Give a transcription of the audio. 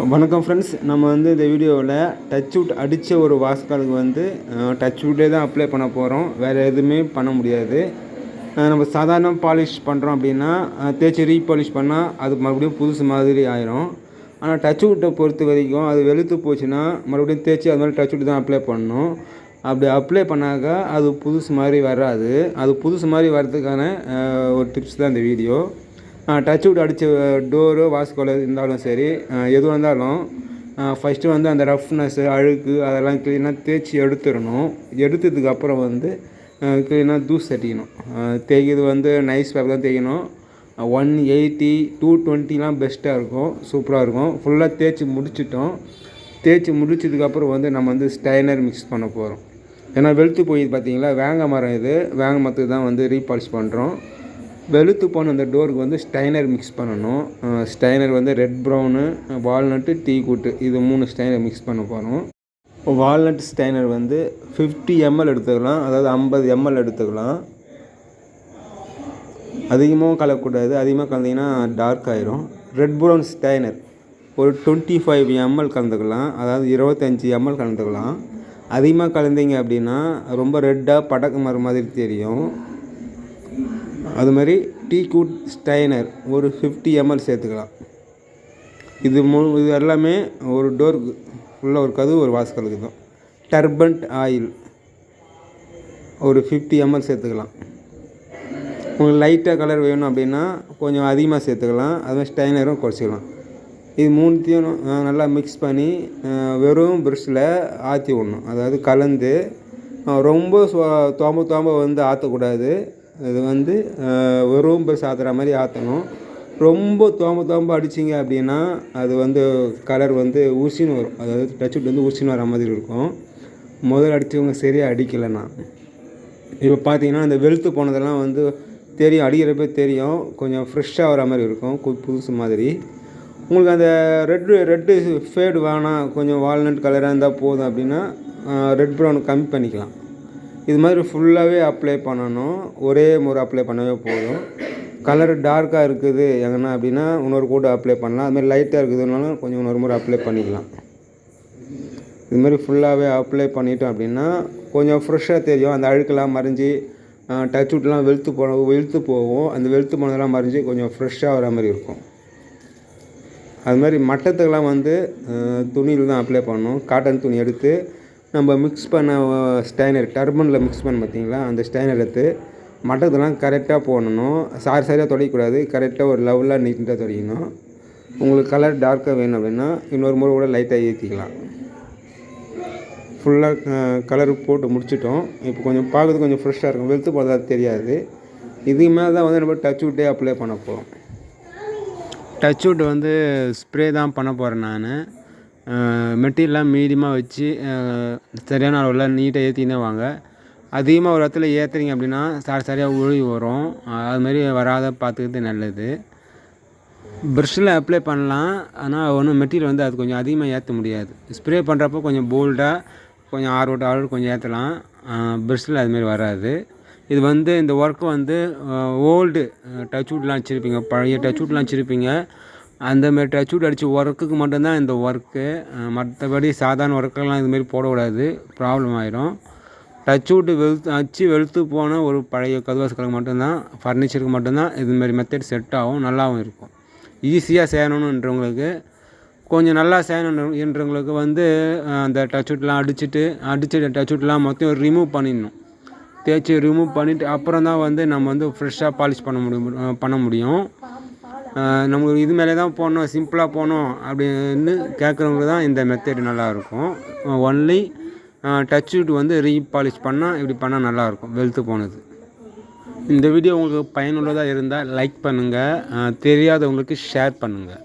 வணக்கம் ஃப்ரெண்ட்ஸ், நம்ம இந்த வீடியோவில் டச் வுட் அடித்த ஒரு வாஸ்காலுக்கு டச் வுட்டே தான் அப்ளை பண்ண போகிறோம். வேறு எதுவுமே பண்ண முடியாது. நம்ம சாதாரண பாலிஷ் பண்ணுறோம் அப்படின்னா தேய்ச்சி ரீபாலிஷ் பண்ணால் அது மறுபடியும் புதுசு மாதிரி ஆயிரும். ஆனால் டச் வுட்டை பொறுத்த வரைக்கும் அது வெளுத்து போச்சுன்னா மறுபடியும் தேய்ச்சி அது மாதிரி டச் வுட் தான் அப்ளை பண்ணணும். அப்படி அப்ளை பண்ணாக்கா அது புதுசு மாதிரி வராது. அது புதுசு மாதிரி வர்றதுக்கான ஒரு டிப்ஸ் தான் இந்த வீடியோ. டச் வுட் அடித்த டோரு வாஸ்கோல இருந்தாலும் சரி, எதுவாக இருந்தாலும் ஃபஸ்ட்டு அந்த ரஃப்னஸ்ஸு அழுக்கு அதெல்லாம் க்ளீனாக தேய்ச்சி எடுத்துடணும். எடுத்ததுக்கப்புறம் க்ளீனாக தூசு தட்டிக்கணும். தேய்க்கிறது நைஸ் பேப்பர் தான் தேய்க்கணும். 180 220 பெஸ்ட்டாக இருக்கும், சூப்பராக இருக்கும். ஃபுல்லாக தேய்ச்சி முடிச்சிட்டோம். தேய்ச்சி முடிச்சதுக்கப்புறம் நம்ம ஸ்டைனர் மிக்ஸ் பண்ண போகிறோம். ஏன்னா வெளுத்து போய் பார்த்தீங்களா, வேங்க மரம் இது. வேங்க மரத்துக்கு தான் ரீபாலிஷ் பண்ணுறோம். வெளுத்து போன அந்த டோருக்கு ஸ்டைனர் மிக்ஸ் பண்ணணும். Steiner red brown, walnut, tea கூட்டு, இது 3 ஸ்டைனர் மிக்ஸ் பண்ண போகிறோம். வால்நட் ஸ்டைனர் 50 ml எடுத்துக்கலாம், அதாவது 50 ml எடுத்துக்கலாம். அதிகமாகவும் கலக்கக்கூடாது, அதிகமாக கலந்திங்கன்னா டார்க் ஆயிரும். ரெட் ப்ரௌன் ஸ்டைனர் ஒரு 25 ml கலந்துக்கலாம், அதாவது 25 ml கலந்துக்கலாம். அதிகமாக கலந்தீங்க அப்படின்னா ரொம்ப ரெட்டாக படக்கு மாதிரி தெரியும். அது மாதிரி டீ கூட் ஸ்டைனர் ஒரு 50 ml சேர்த்துக்கலாம். இது எல்லாமே ஒரு டோருக்கு ஃபுல்லாக ஒரு கதவு ஒரு வாஸ்கலுக்கு தான். டர்பன்ட் ஆயில் ஒரு 50 ml சேர்த்துக்கலாம். உங்களுக்கு லைட்டாக கலர் வேணும் அப்படின்னா கொஞ்சம் அதிகமாக சேர்த்துக்கலாம். அதுமாதிரி ஸ்டைனரும் குறைச்சிக்கலாம். இது 3த்தையும் நல்லா மிக்ஸ் பண்ணி வெறும் ப்ரஷ்ஷில் ஆற்றி விடணும். அதாவது கலந்து ரொம்ப தோம்ப ஆற்றக்கூடாது. இது வெறும் ப்ரஷ் ஆற்றுற மாதிரி ஆற்றணும். ரொம்ப தோம்ப அடிச்சிங்க அப்படின்னா அது கலர் ஊசின்னு வரும். அதாவது டச் வுட் ஊசின்னு வர மாதிரி இருக்கும். முதல்ல அடித்தவங்க சரியாக அடிக்கலைன்னா. இப்போ பார்த்தீங்கன்னா அந்த வெளுத்து போனதெல்லாம் தெரியும், அடிக்கிறப்ப தெரியும். கொஞ்சம் ஃப்ரெஷ்ஷாக வர மாதிரி இருக்கும், புதுசு மாதிரி. உங்களுக்கு அந்த ரெட்டு ஃபேடு வேணாம், கொஞ்சம் வால்நட் கலராக இருந்தால் போதும் அப்படின்னா ரெட் ப்ரௌன் கம்மி பண்ணிக்கலாம். இது மாதிரி ஃபுல்லாகவே அப்ளை பண்ணணும். ஒரே முறை அப்ளை பண்ணவே போதும். கலர் டார்க்காக இருக்குது எங்கன்னா அப்படின்னா இன்னொரு கோட் அப்ளை பண்ணலாம். அதுமாதிரி லைட்டாக இருக்குதுனாலும் கொஞ்சம் இன்னொரு முறை அப்ளை பண்ணிக்கலாம். இது மாதிரி ஃபுல்லாகவே அப்ளை பண்ணிட்டோம் அப்படின்னா கொஞ்சம் ஃப்ரெஷ்ஷாக தெரியும். அந்த அழுக்கெல்லாம் மறைஞ்சி டச் வுட்லாம் வெளுத்து போகும். அந்த வெளுத்து போனதெல்லாம் மறைஞ்சி கொஞ்சம் ஃப்ரெஷ்ஷாக வர மாதிரி இருக்கும். அது மாதிரி மட்டத்துக்கெல்லாம் துணியில் தான் அப்ளை பண்ணணும். காட்டன் துணி எடுத்து நம்ம மிக்ஸ் பண்ண ஸ்டைனர் டர்பனில் மிக்ஸ் பண்ண பார்த்தீங்களா, அந்த ஸ்டைனர் எடுத்து மட்டத்தெல்லாம் கரெக்டாக போடணும். சரியாக துடைக்கக்கூடாது. கரெக்டாக ஒரு லெவலாக நீட்டாக துடைக்கணும். உங்களுக்கு கலர் டார்க்காக வேணும் அப்படின்னா இன்னொரு முறை கூட லைட்டாக ஏற்றிக்கலாம். ஃபுல்லாக கலர் போட்டு முடிச்சிட்டோம். இப்போ கொஞ்சம் பார்க்குறது கொஞ்சம் ஃப்ரெஷ்ஷாக இருக்கும். வெளுத்து போகிறதா தெரியாது. இதுக்கு மேலே தான் நம்ம டச் வுட்டே அப்ளை பண்ண போகிறோம். டச் வுட் ஸ்ப்ரே தான் பண்ண போகிறேன் நான். மெட்டீரியல்லாம் மீடியமாக வச்சு சரியான அளவில் நீட்டாக ஏற்றினே வாங்க. அதிகமாக ஒரு இடத்துல ஏற்றுறீங்க அப்படின்னா சரியாக ஒழுகி வரும். அதுமாரி வராத பார்த்துக்கிறது நல்லது. ப்ரஷ்ஷில் அப்ளை பண்ணலாம், ஆனால் ஒன்றும் மெட்டீரியல் அது கொஞ்சம் அதிகமாக ஏற்ற முடியாது. ஸ்ப்ரே பண்ணுறப்போ கொஞ்சம் போல்டாக கொஞ்சம் ஆர்வம் கொஞ்சம் ஏற்றலாம். ப்ரஷ்ஷில் அதுமாரி வராது. இது இந்த ஒர்க்கு ஓல்டு டச் வுட்லாம் வச்சுருப்பீங்க, பழைய டச் வுட்லாம் வச்சுருப்பீங்க. அந்தமாரி டச் வுட் அடித்து ஒர்க்குக்கு மட்டும்தான் இந்த ஒர்க்கு. மற்றபடி சாதாரண ஒர்க்கெல்லாம் இதுமாரி போடக்கூடாது, ப்ராப்ளம் ஆயிரும். டச் வுட் வெளுத்து போன ஒரு பழைய கதவாஸ்களுக்கு மட்டும்தான், ஃபர்னிச்சருக்கு மட்டும்தான் இதுமாரி மெத்தட் செட் ஆகும், நல்லாவும் இருக்கும். ஈஸியாக செய்யணுன்றவங்களுக்கு, கொஞ்சம் நல்லா செய்யணுன்றவங்களுக்கு அந்த டச் வுட்லாம் அடிச்சுட்டு டச் வுட்லாம் மொத்தம் ரிமூவ் பண்ணிடணும். தேய்ச்சி ரிமூவ் பண்ணிவிட்டு அப்புறம் தான் நம்ம ஃப்ரெஷ்ஷாக பாலிஷ் பண்ண முடியும். நம்மளுக்கு இது மேலே தான் போடணும், சிம்பிளாக போகணும் அப்படின்னு கேட்குறவங்களுக்கு தான் இந்த மெத்தட் நல்லாயிருக்கும். ஒன்லி டச் வுட் ரீபாலிஷ் பண்ணால் இப்படி பண்ணால் நல்லாயிருக்கும், வெளுத்து போனது. இந்த வீடியோ உங்களுக்கு பயனுள்ளதாக இருந்தால் லைக் பண்ணுங்கள், தெரியாதவங்களுக்கு ஷேர் பண்ணுங்கள்.